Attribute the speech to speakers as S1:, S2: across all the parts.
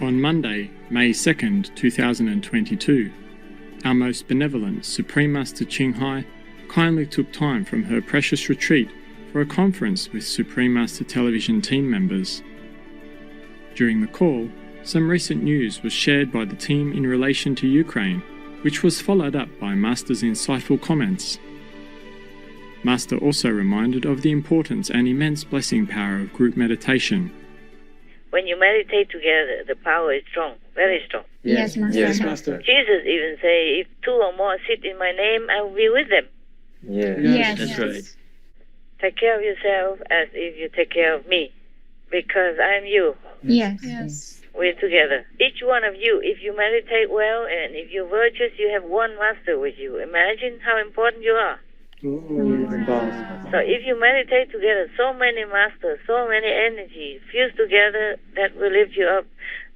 S1: On Monday, May 2nd, 2022, our most benevolent Supreme Master Hai kindly took time from her precious retreat for a conference with Supreme Master Television team members. During the call, some recent news was shared by the team in relation to Ukraine, which was followed up by Master's insightful comments. Master also reminded of the importance and immense blessing power of group meditation.
S2: When you meditate together, the power is strong, very strong.
S3: Yes, Master.
S4: Yes, Master.
S2: Jesus even say, if two or more sit in my name, I will be with them.
S3: Yes.
S4: That's right.
S2: Take care of yourself as if you take care of me, because I am you.
S3: Yes.
S2: We're together. Each one of you, if you meditate well and if you're virtuous, you have one master with you. Imagine how important you are. So if you meditate together, so many masters, so many energies fused together, that will lift you up,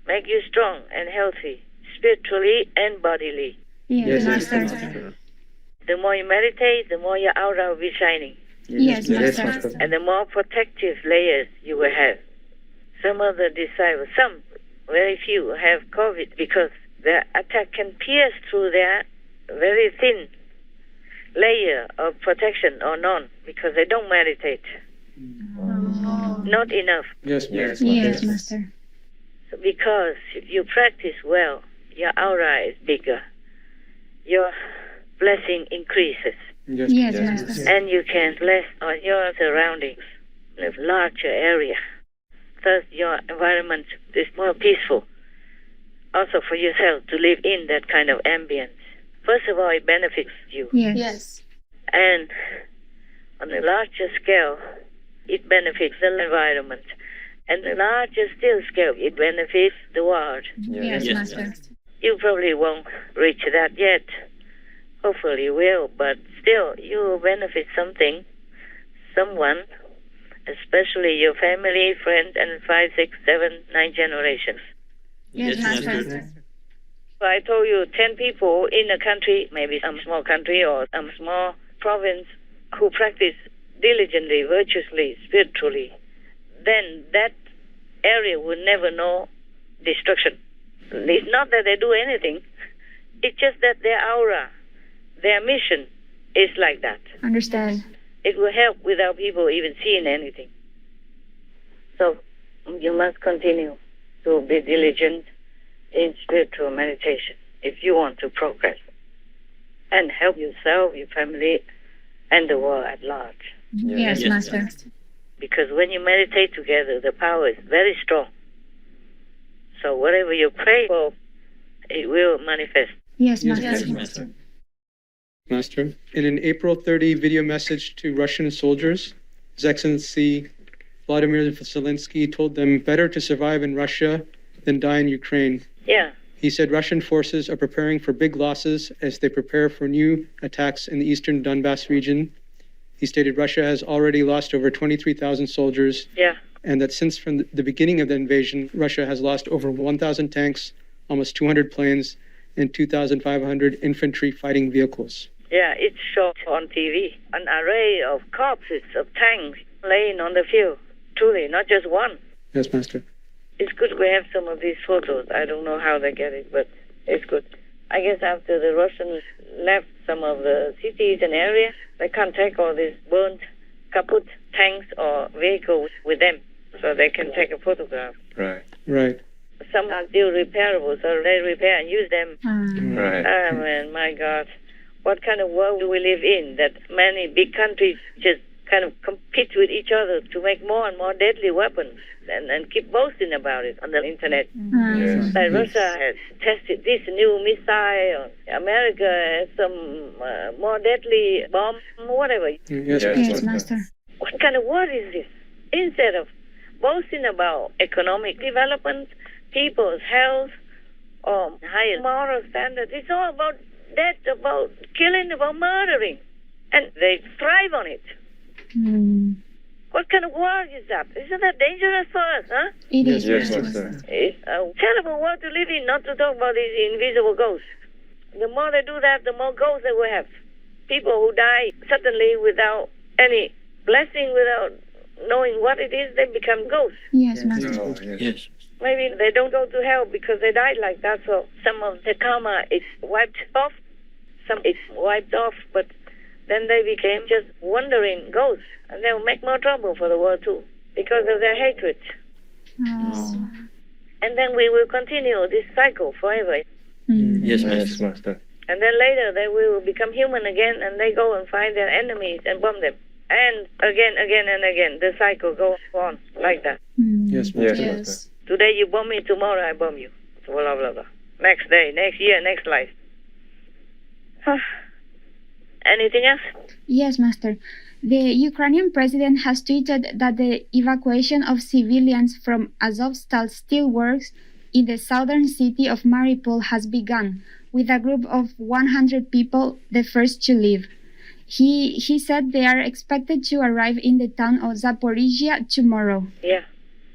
S2: make you strong and healthy, spiritually and bodily.
S3: Yes, Master.
S2: The more you meditate, the more your aura will be shining.
S3: Yes, Master.
S2: And the more protective layers you will have. Some of the disciples, some, very few, have COVID because the attack can pierce through their very thin layer of protection or none, because they don't meditate. Not enough.
S4: Yes,
S3: Master.
S2: So because if you practice well, your aura is bigger. Your blessing increases.
S3: Yes, Master.
S2: And you can bless on your surroundings in a larger area. Thus, your environment is more peaceful. Also for yourself to live in that kind of ambience. First of all, it benefits you.
S3: Yes.
S2: And on a larger scale, it benefits the environment. And on a larger still scale, it benefits the world.
S3: Yes, Master.
S2: You probably won't reach that yet. Hopefully you will, but still, you will benefit something, someone, especially your family, friends, and 5, 6, 7, 9 generations.
S3: Yes, Master.
S2: I told you 10 people in a country, maybe some small country or some small province, who practice diligently, virtuously, spiritually, then that area will never know destruction. It's not that they do anything. It's just that their aura, their mission is like that.
S3: Understand.
S2: It will help without people even seeing anything. So you must continue to be diligent in spiritual meditation if you want to progress and help yourself, your family, and the world at large.
S3: Yes, Master.
S2: Because when you meditate together, the power is very strong. So whatever you pray for, it will manifest.
S3: Yes, Master.
S5: Master, in an April 30 video message to Russian soldiers, His Excellency Vladimir Zelensky told them better to survive in Russia than die in Ukraine.
S2: Yeah.
S5: He said Russian forces are preparing for big losses as they prepare for new attacks in the eastern Donbass region. He stated Russia has already lost over 23,000 soldiers.
S2: Yeah.
S5: And that since from the beginning of the invasion, Russia has lost over 1,000 tanks, almost 200 planes, and 2,500 infantry fighting vehicles.
S2: Yeah, it's shown on TV. An array of corpses of tanks laying on the field. Truly, not just one.
S5: Yes, Master.
S2: It's good we have some of these photos. I don't know how they get it, but it's good. I guess after the Russians left some of the cities and areas, they can't take all these burnt, kaput tanks or vehicles with them, so they can take a photograph.
S5: Right.
S2: Some are still repairable, so they repair and use them.
S4: Right.
S2: Man, my God. What kind of world do we live in that many big countries just kind of compete with each other to make more and more deadly weapons and keep boasting about it on the internet? Like Russia has tested this new missile, America has some more deadly bomb, whatever.
S3: Yes, Master.
S2: What kind of world is this? Instead of boasting about economic development, people's health, or higher moral standards, it's all about death, about killing, about murdering. And they thrive on it. What kind of world is that? Isn't that dangerous for us, huh?
S3: It is.
S4: Yes, Master.
S2: It's a terrible world to live in, not to talk about these invisible ghosts. The more they do that, the more ghosts they will have. People who die suddenly without any blessing, without knowing what it is, they become ghosts.
S3: Yes, Master.
S4: Yes.
S2: Maybe they don't go to hell because they died like that, so some of the karma is wiped off, some is wiped off, but then they became just wandering ghosts, and they will make more trouble for the world too, because of their hatred.
S3: Oh.
S2: And then we will continue this cycle forever.
S4: Yes, Master.
S2: And then later they will become human again, and they go and find their enemies and bomb them. And again and again, the cycle goes on like that.
S5: Yes, Master.
S4: Yes.
S2: Today you bomb me, tomorrow I bomb you. Blah, blah, blah. Next day, next year, next life. Anything else?
S3: Yes, Master. The Ukrainian president has tweeted that the evacuation of civilians from Azovstal steelworks in the southern city of Mariupol has begun, with a group of 100 people the first to leave. He said they are expected to arrive in the town of Zaporizhia tomorrow.
S2: Yeah,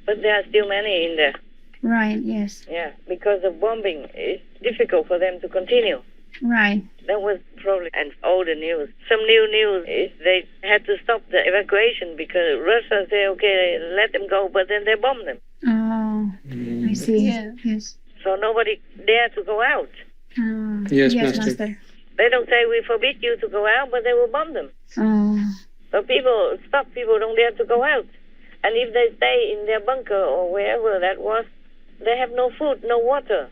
S2: but there are still many in there.
S3: Right, yes.
S2: Yeah, because of bombing, it's difficult for them to continue.
S3: Right.
S2: That was probably and older news. Some new news is they had to stop the evacuation because Russia said, okay, let them go, but then they bomb them.
S3: Oh, I see.
S6: Yeah.
S3: Yes.
S2: So nobody dare to go out.
S5: Yes,
S3: yes,
S5: Master.
S2: They don't say we forbid you to go out, but they will bomb them.
S3: Oh.
S2: So people don't dare to go out. And if they stay in their bunker or wherever that was, they have no food, no water,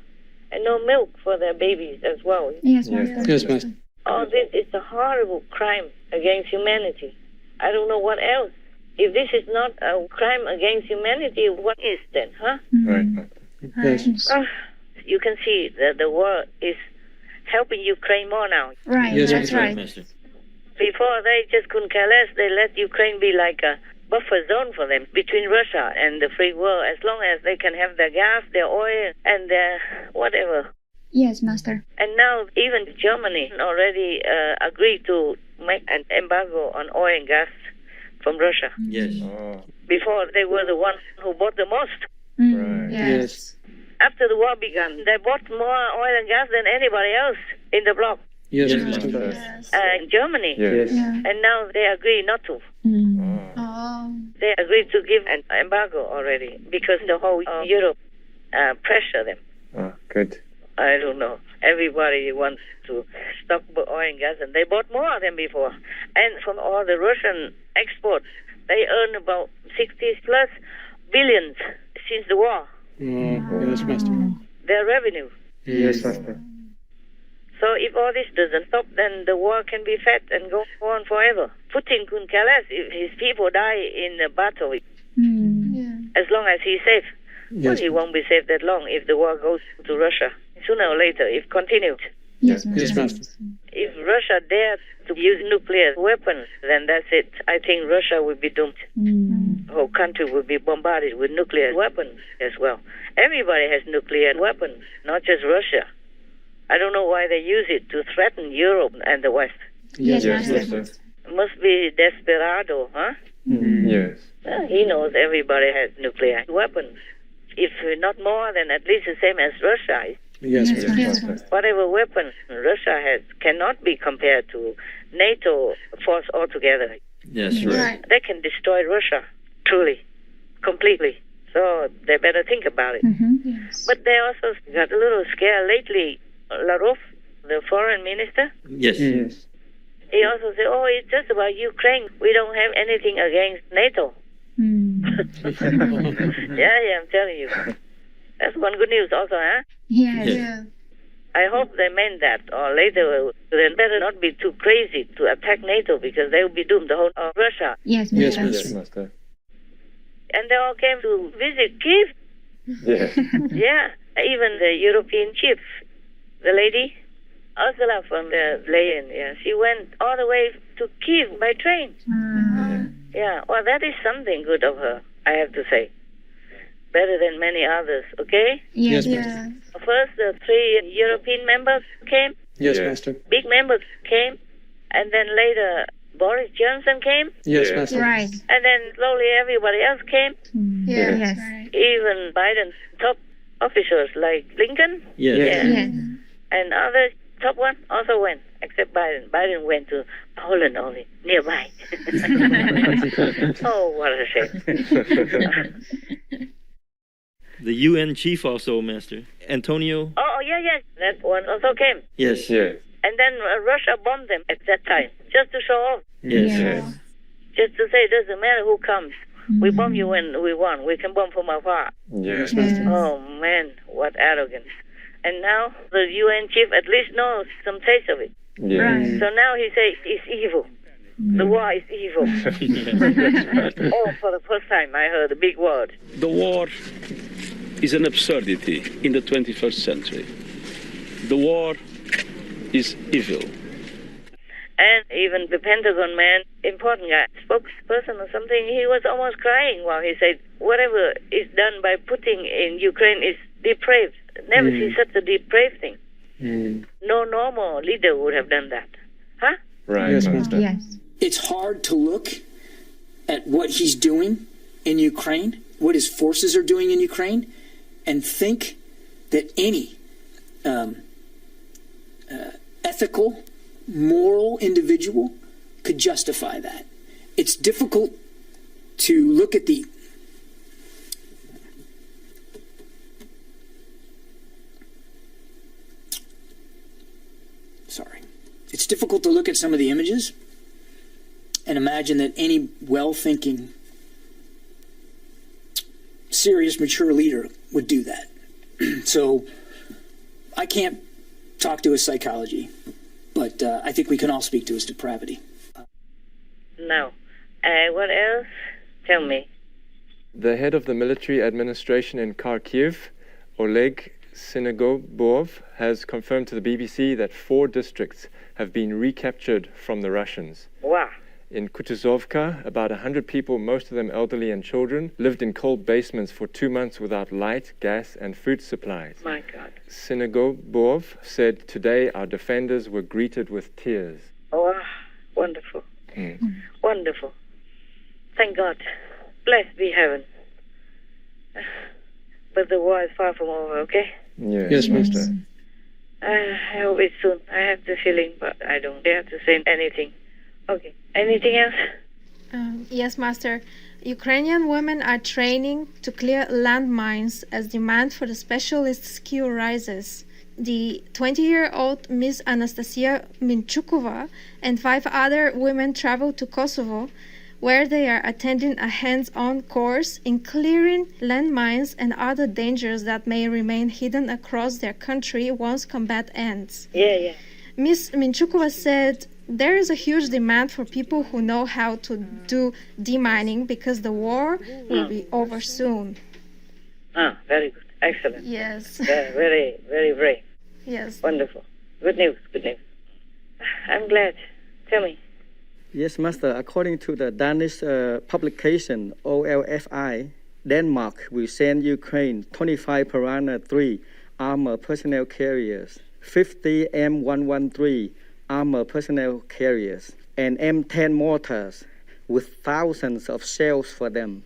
S2: and no milk for their babies as well.
S3: Yes, Master.
S5: Yes, Master.
S2: All this is a horrible crime against humanity. I don't know what else. If this is not a crime against humanity, what is then, huh?
S4: Right.
S5: Yes.
S2: You can see that the war is helping Ukraine more now.
S3: Right,
S5: Yes,
S3: that's
S4: Right,
S3: right.
S4: Master.
S2: Before, they just couldn't care less. They let Ukraine be like a buffer zone for them between Russia and the free world, as long as they can have their gas, their oil, and their whatever.
S3: Yes, Master.
S2: And now even Germany already agreed to make an embargo on oil and gas from Russia.
S4: Yes.
S2: Before, they were the ones who bought the most.
S4: Right.
S5: Yes.
S2: After the war began, they bought more oil and gas than anybody else in the bloc.
S5: Yes,
S4: Yes,
S5: Master.
S4: Master.
S2: In Germany.
S4: Yes.
S3: Yeah.
S2: And now they agree not to.
S6: Oh.
S2: They agreed to give an embargo already because the whole Europe pressure them.
S4: Good.
S2: I don't know. Everybody wants to stock oil and gas, and they bought more than before. And from all the Russian exports, they earn about 60 plus billions since the war.
S5: Yes, Master.
S2: Their revenue.
S4: Yes, Master.
S2: So if all this doesn't stop, then the war can be fed and go on forever. Putin couldn't care less if his people die in a battle,
S6: Yeah.
S2: as long as he's safe. Well,
S5: Yes.
S2: he won't be safe that long if the war goes to Russia. Sooner or later, if continued.
S3: Yes, Master.
S5: Yes, Master.
S2: If Russia dares to use nuclear weapons, then that's it. I think Russia will be doomed. The whole country will be bombarded with nuclear weapons as well. Everybody has nuclear weapons, not just Russia. I don't know why they use it to threaten Europe and the West.
S3: Yes,
S4: Yes,
S3: Master.
S4: Master.
S2: Must be desperado, huh?
S4: Yes.
S2: He knows everybody has nuclear weapons. If not more, then at least the same as Russia is.
S5: Yes,
S3: Yes,
S5: Master.
S4: Yes, Master.
S2: Whatever weapons Russia has cannot be compared to NATO force altogether.
S4: Yes, right.
S2: They can destroy Russia, truly, completely. So they better think about it.
S6: Yes.
S2: But they also got a little scared lately. Lavrov, the foreign minister,
S4: Yes.
S5: Yes.
S2: he also said, oh, it's just about Ukraine. We don't have anything against NATO. Yeah, I'm telling you. That's one good news also, huh?
S3: Yes.
S6: Yeah.
S2: I hope they meant that, or later they better not be too crazy to attack NATO because they will be doomed, the whole of Russia.
S3: Yes,
S5: Yes,
S3: Master.
S4: Yes, Master.
S2: And they all came to visit Kiev.
S4: Yes.
S2: Yeah, even the European chief, the lady, Ursula von der Leyen, yeah, she went all the way to Kiev by train. Yeah, well, that is something good of her, I have to say. Better than many others, okay?
S3: Yes,
S5: Yes,
S3: Master.
S6: Yeah.
S2: First, the 3 European members came,
S5: Yes,
S4: Yeah.
S5: Master.
S2: big members came, and then later Boris Johnson came,
S5: Yes,
S4: Yeah.
S5: Master.
S3: Right.
S2: and then slowly everybody else came,
S6: Yeah.
S3: Yes.
S6: Right.
S2: even Biden's top officials like Lincoln
S4: Yes.
S3: Yes.
S2: and other top one also went, except Biden. Biden went to Poland only, nearby. Oh, what a shame.
S7: The UN chief also, Master. Antonio.
S2: Oh, yeah. That one also came.
S7: Yes.
S4: Yes.
S2: And then Russia bombed them at that time, just to show off.
S7: Yes.
S4: Yes.
S2: Just to say, it doesn't matter who comes. We bomb you when we want. We can bomb from afar.
S4: Yes.
S2: Oh, man, what arrogance. And now the UN chief at least knows some taste of it.
S4: Yes.
S2: So now he says it's evil. The war is evil. Oh, for the first time I heard a big word.
S8: The war is an absurdity in the 21st century. The war is evil.
S2: And even the Pentagon man, important guy, spokesperson or something, he was almost crying while he said, whatever is done by Putin in Ukraine is depraved. Never see such a depraved thing. No normal leader would have done that. Huh?
S4: Right.
S5: Yes,
S4: Master.
S3: Yes.
S9: It's hard to look at what he's doing in Ukraine, what his forces are doing in Ukraine, and think that any ethical, moral individual could justify that. It's difficult to look at the It's difficult to look at some of the images and imagine that any well-thinking, serious, mature leader would do that. So I can't talk to his psychology, but I think we can all speak to his depravity.
S2: No. What else? Tell me.
S4: The head of the military administration in Kharkiv, Oleg Sinogobov, has confirmed to the BBC that 4 districts have been recaptured from the Russians.
S2: Wow.
S4: In Kutuzovka, about 100 people, most of them elderly and children, lived in cold basements for 2 months without light, gas and food supplies.
S2: My God.
S4: Sinogobov said, "Today our defenders were greeted with tears."
S2: Oh, wonderful. Wonderful. Thank God. Blessed be heaven. But the war is far from over, okay?
S5: Yes, Master.
S2: I hope it's soon. I have the feeling, but I don't dare to say anything. Okay. Anything else?
S6: Yes, Master. Ukrainian women are training to clear landmines as demand for the specialist skill rises. The 20-year-old Miss Anastasia Minchukova and 5 other women traveled to Kosovo, where they are attending a hands-on course in clearing landmines and other dangers that may remain hidden across their country once combat ends.
S2: Yeah.
S6: Miss Minchukova said, there is a huge demand for people who know how to do demining because the war will be over soon.
S2: Very good. Excellent.
S6: Yes.
S2: Very, very brave.
S6: Yes.
S2: Wonderful. Good news. I'm glad. Tell me.
S10: Yes, Master. According to the Danish publication OLFI, Denmark will send Ukraine 25 Piranha 3 armor personnel carriers, 50 M113 armor personnel carriers, and M10 mortars with thousands of shells for them.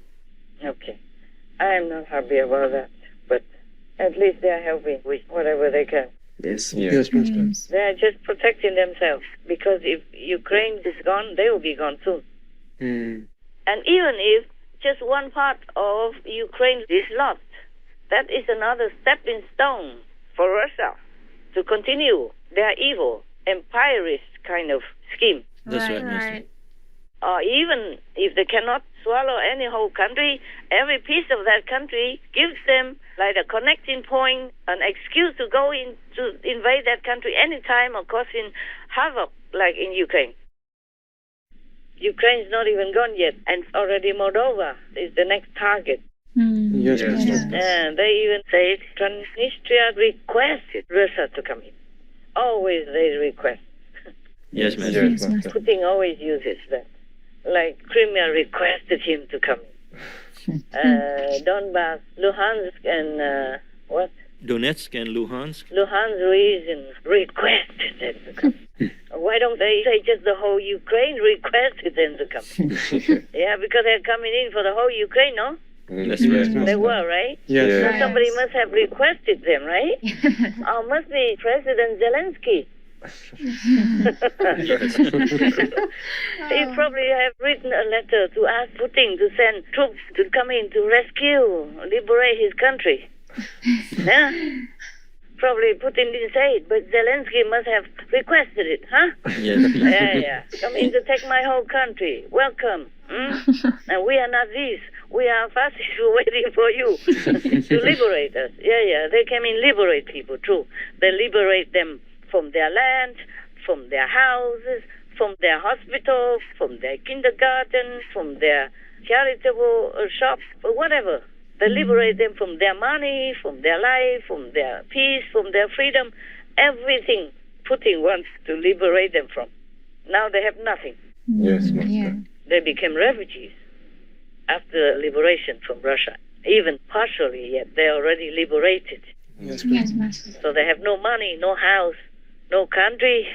S2: Okay. I am not happy about that, but at least they are helping with whatever they can.
S10: Yes.
S5: Yes, Master.
S2: They are just protecting themselves, because if Ukraine is gone, they will be gone soon. And even if just one part of Ukraine is lost, that is another stepping stone for Russia to continue their evil, empirist kind of scheme.
S7: That's right, Master.
S2: Even if they cannot swallow any whole country, every piece of that country gives them like a connecting point, an excuse to go in to invade that country anytime or causing havoc, like in Ukraine. Ukraine is not even gone yet, and already Moldova is the next target.
S5: Yes, Master.
S2: They even say Transnistria requested Russia to come in. Always they request.
S7: Yes, Master.
S4: Yes, Master.
S2: Putin always uses that. Like Crimea requested him to come in. Donbass, Luhansk, and what?
S7: Donetsk and Luhansk.
S2: Luhansk region requested them to come. Why don't they say just the whole Ukraine requested them to come? Yeah, because they're coming in for the whole Ukraine, no?
S7: That's right.
S2: They were, right?
S5: Yes.
S2: So somebody must have requested them, right? Must be President Zelensky. He probably have written a letter to ask Putin to send troops to come in to rescue, liberate his country. Yeah? Probably Putin didn't say it, but Zelensky must have requested it, huh?
S7: Yes.
S2: Yeah. Come in to take my whole country. Welcome. And we are not these. We are fascists waiting for you to liberate us. Yeah. They came in liberate people, true. They liberate them from their land, from their houses, from their hospital, from their kindergarten, from their charitable shops, or whatever. They liberate them from their money, from their life, from their peace, from their freedom, everything Putin wants to liberate them from. Now they have nothing.
S4: Yes, Master.
S2: They became refugees after liberation from Russia. Even partially, yet they're already liberated.
S3: Yes, Master.
S2: So they have no money, no house, no country,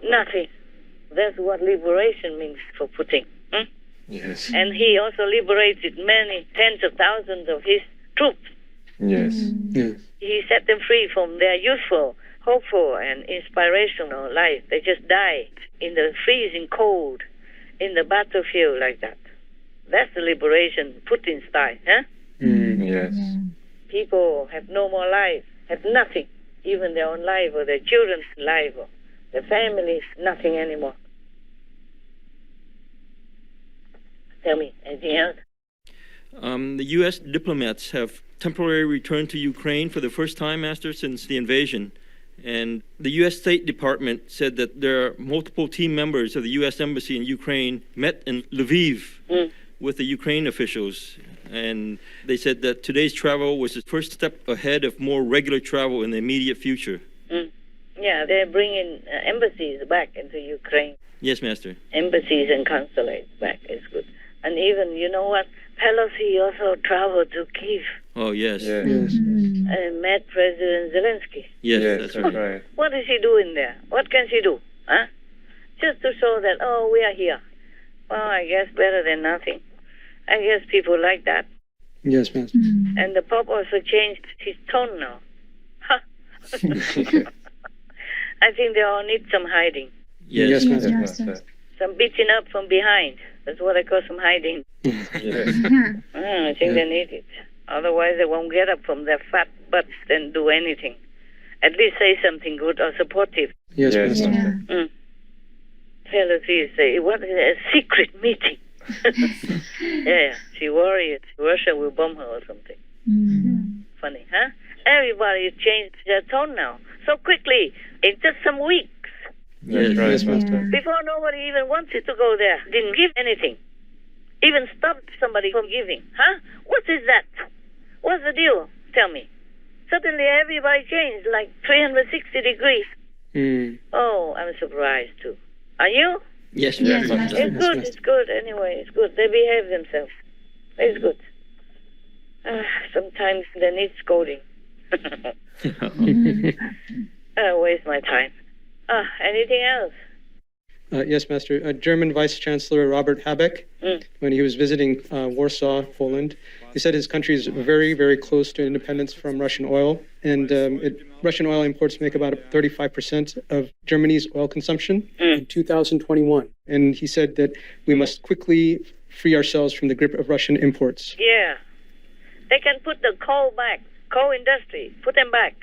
S2: nothing. That's what liberation means for Putin.
S4: Yes.
S2: And he also liberated many tens of thousands of his troops.
S4: Yes.
S5: Yes.
S2: He set them free from their youthful, hopeful, and inspirational life. They just died in the freezing cold, in the battlefield like that. That's the liberation, Putin style, huh?
S4: Yes.
S2: People have no more life, have nothing, even their own life or their children's life or their families, nothing anymore. Tell me, anything else?
S7: The U.S. diplomats have temporarily returned to Ukraine for the first time, Master, since the invasion. And the U.S. State Department said that there are multiple team members of the U.S. Embassy in Ukraine met in Lviv with the Ukraine officials. And they said that today's travel was the first step ahead of more regular travel in the immediate future.
S2: Yeah, they're bringing embassies back into Ukraine.
S7: Yes, Master.
S2: Embassies and consulates back is good. And even, you know what, Pelosi also traveled to Kyiv
S7: Oh, yes.
S4: Yes.
S2: and met President Zelensky.
S7: Yes, that's right.
S4: right.
S2: What is she doing there? What can she do? Huh? Just to show that, oh, we are here. Well, I guess better than nothing. I guess people like that.
S5: Yes, Master.
S2: And the Pope also changed his tone now. I think they all need some hiding.
S7: Yes,
S5: Yes,
S4: Master.
S2: Some beating up from behind. That's what I call some hiding.
S4: Yes.
S2: I think they need it. Otherwise, they won't get up from their fat butts and do anything. At least say something good or supportive.
S5: Yes,
S4: Yes,
S5: Master.
S4: Master.
S2: Pelosi say, what is a secret meeting? Yeah, she worried Russia will bomb her or something. Funny, huh? Everybody has changed their tone now so quickly in just some weeks.
S4: That's right,
S5: Yes, Master.
S2: Before, nobody even wanted to go there. Didn't give anything. Even stopped somebody from giving. Huh? What is that? What's the deal? Tell me. Suddenly everybody changed like 360 degrees. Oh, I'm surprised too. Are you?
S7: Yes,
S3: Yes,
S7: Master.
S3: Master.
S2: It's good, it's good. Anyway, it's good. They behave themselves. It's good. Sometimes they need scolding. I waste my time. Anything else?
S5: Yes, Master. German Vice Chancellor Robert Habeck, when he was visiting Warsaw, Poland, he said his country is very, very close to independence from Russian oil. And Russian oil imports make about 35% of Germany's oil consumption in 2021. And he said that we must quickly free ourselves from the grip of Russian imports.
S2: Yeah. They can put the coal back, coal industry, put them back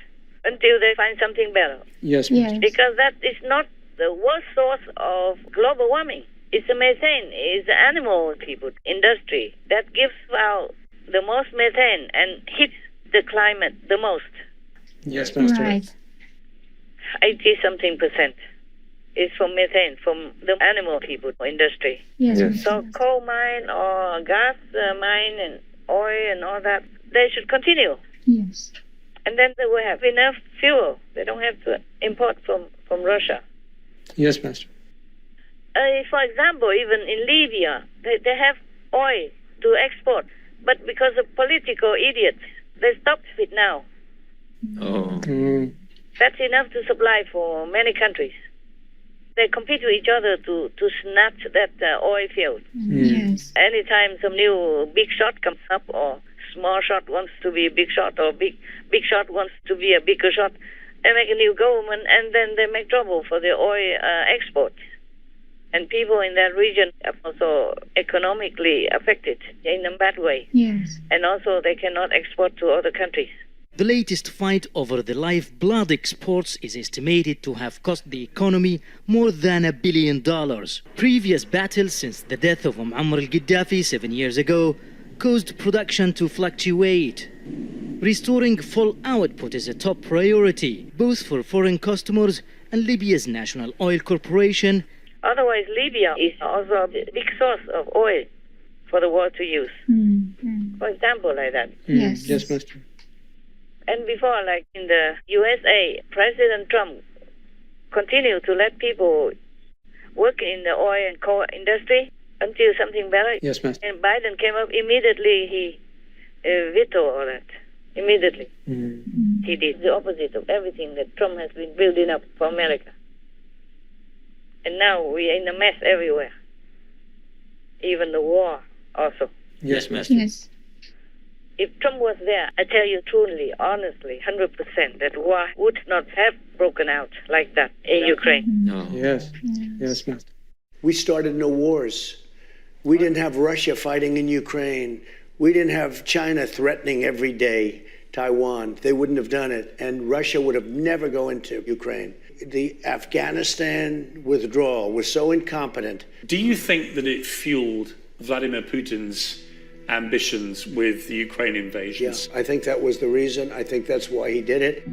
S2: until they find something better.
S5: Yes, Master.
S3: Yes.
S2: Because that is not the worst source of global warming. It's the methane. It's the animal people industry that gives out the most methane and hits the climate the most.
S5: Yes, Master.
S3: Right.
S2: 80-something% is from methane, from the animal people industry.
S3: Yes.
S4: Yes.
S2: So coal mine or gas mine and oil and all that, they should continue.
S3: Yes.
S2: And then they will have enough fuel. They don't have to import from Russia.
S5: Yes, Master.
S2: For example, even in Libya, they have oil to export. But because of political idiots, they stopped it now.
S7: Oh.
S2: That's enough to supply for many countries. They compete with each other to snatch that oil field.
S3: Yes.
S2: Anytime some new big shot comes up, or small shot wants to be a big shot, or big shot wants to be a bigger shot, They make a new government, and then they make trouble for the oil exports. And people in that region are also economically affected in a bad way.
S3: Yes.
S2: And also they cannot export to other countries.
S11: The latest fight over the lifeblood exports is estimated to have cost the economy more than $1 billion. Previous battles since the death of Muammar al-Gaddafi 7 years ago caused production to fluctuate. Restoring full output is a top priority, both for foreign customers and Libya's National Oil Corporation.
S2: Otherwise, Libya is also a big source of oil for the world to use. For example, like that.
S3: Yes.
S5: Yes, Master.
S2: And before, like in the USA, President Trump continued to let people work in the oil and coal industry until something better.
S5: Yes, Master.
S2: And Biden came up immediately, he vetoed all that. Immediately. He did the opposite of everything that Trump has been building up for America. And now we are in a mess everywhere. Even the war also.
S8: Yes, Master.
S3: Yes.
S2: If Trump was there, I tell you truly, honestly, 100%, that war would not have broken out like that in Ukraine.
S8: No.
S5: Yes. Yes, Master.
S12: We started no wars. We didn't have Russia fighting in Ukraine. We didn't have China threatening every day Taiwan. They wouldn't have done it. And Russia would have never go into Ukraine. The Afghanistan withdrawal was so incompetent.
S13: Do you think that it fueled Vladimir Putin's ambitions with the Ukraine invasions?
S12: Yes, I think that was the reason. I think that's why he did it.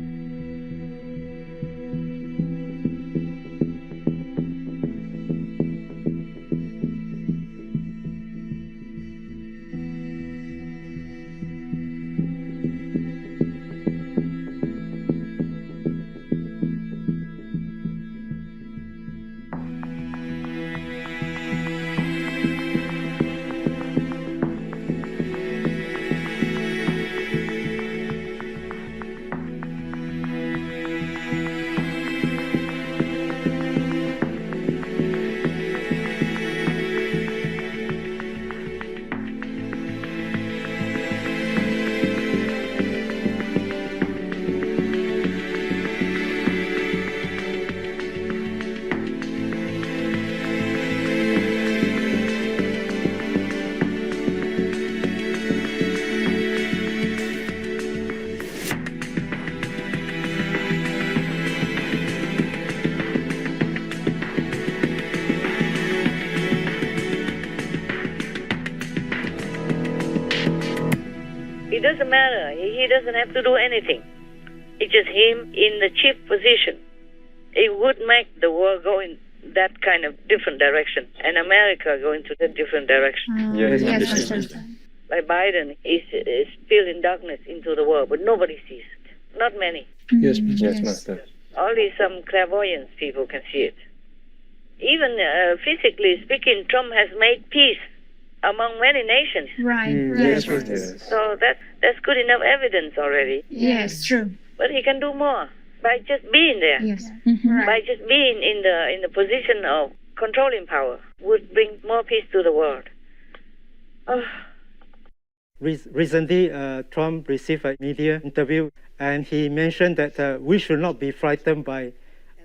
S2: It doesn't matter. He doesn't have to do anything. It's just him in the chief position. It would make the world go in that kind of different direction, and America go into a different direction.
S3: Yes.
S2: Like Biden is spilling darkness into the world, but nobody sees it. Not many.
S5: Yes,
S8: Yes, Master.
S2: Only some clairvoyant people can see it. Even physically speaking, Trump has made peace among many nations.
S3: Right.
S5: Yes,
S3: Right.
S8: Yes.
S2: So that's good enough evidence already.
S3: Yes, true.
S2: But he can do more by just being there.
S3: Yes.
S2: By
S3: Right.
S2: just being in the position of controlling power would bring more peace to the world. Oh.
S14: Recently, Trump received a media interview, and he mentioned that we should not be frightened by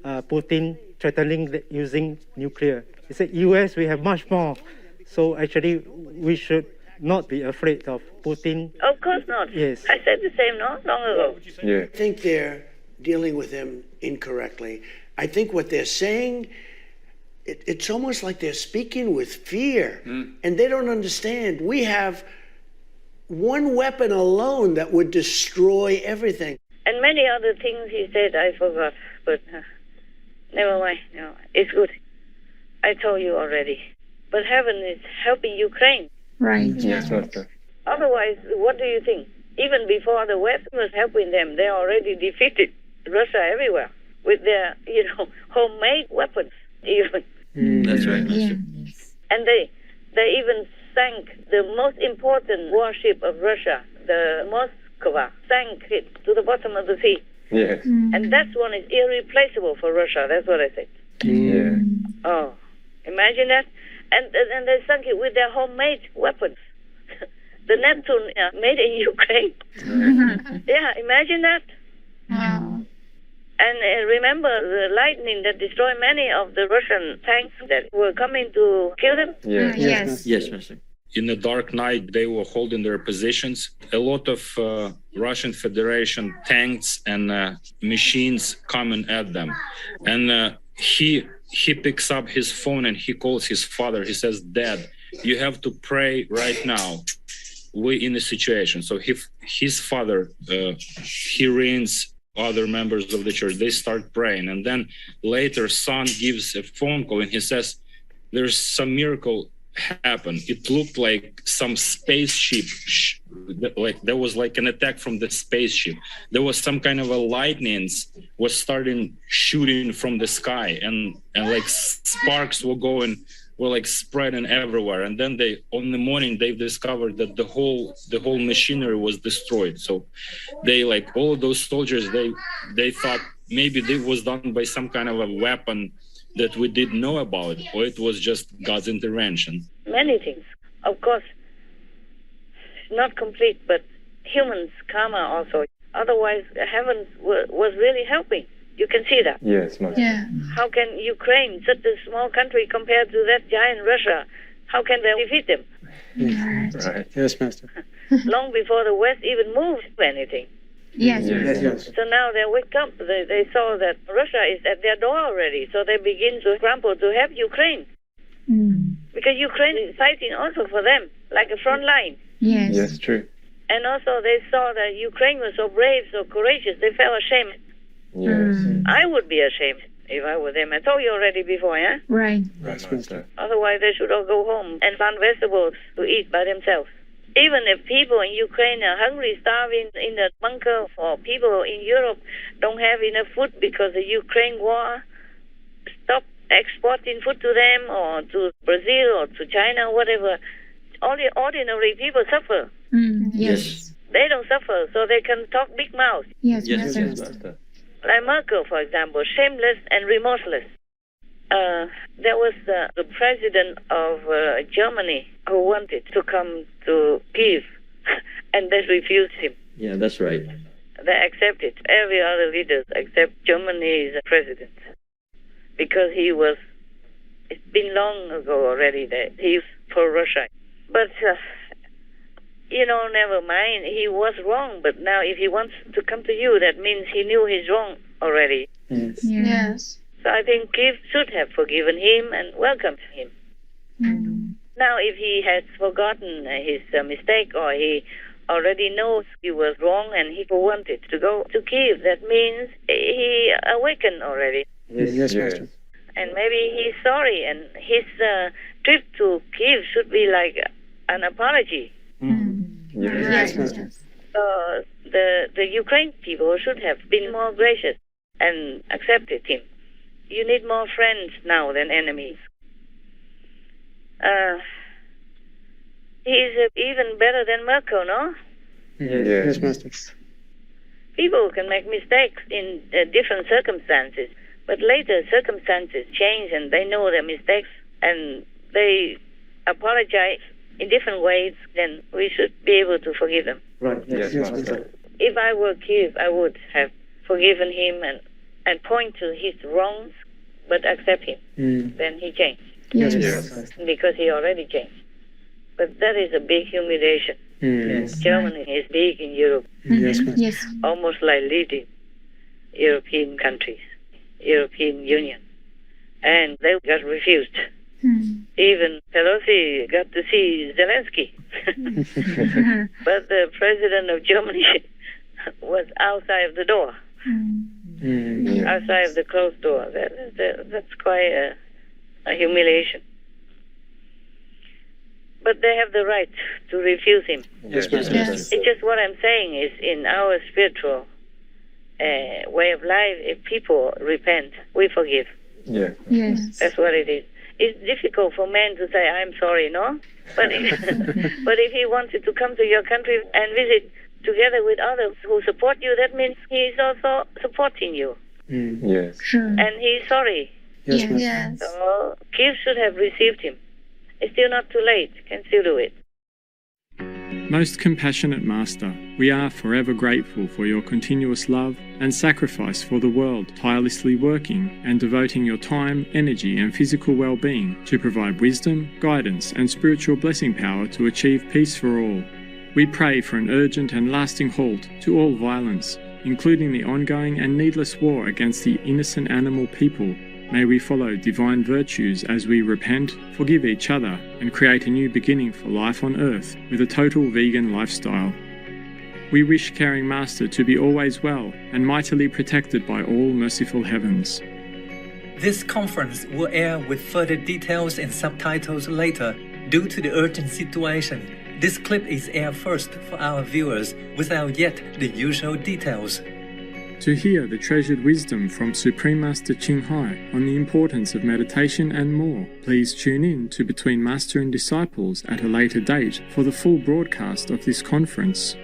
S14: Putin threatening using nuclear. He said, U.S., we have much more. So actually, we should not be afraid of Putin.
S2: Of course not.
S14: Yes.
S2: I said the same not long ago.
S8: Yeah.
S12: I think they're dealing with him incorrectly. I think what they're saying, it's almost like they're speaking with fear, and they don't understand. We have one weapon alone that would destroy everything.
S2: And many other things he said, I forgot. But never mind. No, it's good. I told you already. But heaven is helping Ukraine.
S3: Right.
S8: Yes, Master.
S2: Otherwise, what do you think? Even before the West was helping them, they already defeated Russia everywhere with their, homemade weapons. Even.
S8: That's right, Master.
S2: And they even sank the most important warship of Russia, the Moskva, sank it to the bottom of the sea.
S8: Yes.
S2: And that one is irreplaceable for Russia. That's what I said.
S8: Yeah.
S2: Oh, imagine that. And they sunk it with their homemade weapons. The Neptune made in Ukraine. Yeah, imagine that.
S3: Wow.
S2: And remember the lightning that destroyed many of the Russian tanks that were coming to kill them?
S7: Yes, Master.
S15: In the dark night, they were holding their positions. A lot of Russian Federation tanks and machines coming at them. And he picks up his phone and he calls his father. He says, "Dad, you have to pray right now. We're in a situation." So his father, he rings other members of the church. They start praying. And then later, son gives a phone call and he says, "There's some miracle happened. It looked like some spaceship, like there was like an attack from the spaceship. There was some kind of a lightning was starting shooting from the sky, and like sparks were like spreading everywhere. And then on the morning they've discovered that the whole machinery was destroyed. So they, like all of those soldiers, they thought maybe it was done by some kind of a weapon that we didn't know about, or it was just God's intervention.
S2: Many things. Of course, not complete, but humans' karma also. Otherwise, heaven was really helping. You can see that.
S4: Yes, Master.
S3: Yeah.
S2: How can Ukraine, such a small country compared to that giant Russia, how can they defeat them?
S4: Right.
S5: Yes, Master.
S2: Long before the West even moved anything.
S3: Yes.
S2: So now they wake up. They saw that Russia is at their door already. So they begin to scramble to help Ukraine. Because Ukraine is fighting also for them, like a front line.
S3: Yes.
S4: Yes, true.
S2: And also they saw that Ukraine was so brave, so courageous, they felt ashamed.
S4: Yes.
S2: I would be ashamed if I were them. I told you already before, yeah?
S3: Right.
S4: Right, Master.
S2: Otherwise they should all go home and find vegetables to eat by themselves. Even if people in Ukraine are hungry, starving in the bunker, or people in Europe don't have enough food because the Ukraine war stopped exporting food to them or to Brazil or to China, whatever, all the ordinary people suffer.
S3: Yes.
S2: They don't suffer, so they can talk big mouth.
S3: Yes,
S7: Yes,
S3: Master.
S2: Like Merkel, for example, shameless and remorseless. There was the president of Germany who wanted to come to Kiev, and they refused him.
S7: Yeah, that's right.
S2: They accepted every other leader except Germany's president, because it's been long ago already that he's for Russia. But, never mind, he was wrong, but now if he wants to come to you, that means he knew he's wrong already.
S3: Yes.
S2: So I think Kiev should have forgiven him and welcomed him. Now, if he has forgotten his mistake, or he already knows he was wrong and he wanted to go to Kiev, that means he awakened already.
S5: Yes, Master.
S2: And maybe he's sorry, and his trip to Kiev should be like an apology.
S5: Yes, Master.
S2: The Ukraine people should have been more gracious and accepted him. You need more friends now than enemies. He's even better than Merkel, no?
S5: Yes, Master.
S2: People can make mistakes in different circumstances, but later circumstances change and they know their mistakes and they apologize in different ways, then we should be able to forgive them.
S5: Right.
S4: Yes, Master.
S2: If I were Kiev, I would have forgiven him and point to his wrongs, but accept him. Then he changed.
S3: Yes.
S2: Because he already changed. But that is a big humiliation. Germany is big in Europe.
S5: Yes, Master.
S3: Yes.
S2: Almost like leading European countries, European Union. And they got refused. Even Pelosi got to see Zelensky. But the president of Germany was outside of the door. Outside of the closed door. That's quite a humiliation. But they have the right to refuse him.
S5: Yes, Master.
S3: Yes.
S2: It's just what I'm saying is in our spiritual way of life, if people repent, we forgive.
S3: Yes.
S2: That's what it is. It's difficult for men to say, I'm sorry, no? But if he wanted to come to your country and visit together with others who support you, that means he's also supporting you.
S4: Yes.
S3: Sure.
S2: And he's sorry.
S5: Yes, Master.
S3: Yes.
S2: So Kiev should have received him. It's still not too late. Can still do it.
S1: Most compassionate Master, we are forever grateful for your continuous love and sacrifice for the world, tirelessly working and devoting your time, energy and physical well-being to provide wisdom, guidance and spiritual blessing power to achieve peace for all. We pray for an urgent and lasting halt to all violence, including the ongoing and needless war against the innocent animal people. May we follow divine virtues as we repent, forgive each other, and create a new beginning for life on earth with a total vegan lifestyle. We wish Caring Master to be always well and mightily protected by all merciful heavens.
S16: This conference will air with further details and subtitles later due to the urgent situation. This clip is aired first for our viewers without yet the usual details.
S1: To hear the treasured wisdom from Supreme Master Ching Hai on the importance of meditation and more, please tune in to Between Master and Disciples at a later date for the full broadcast of this conference.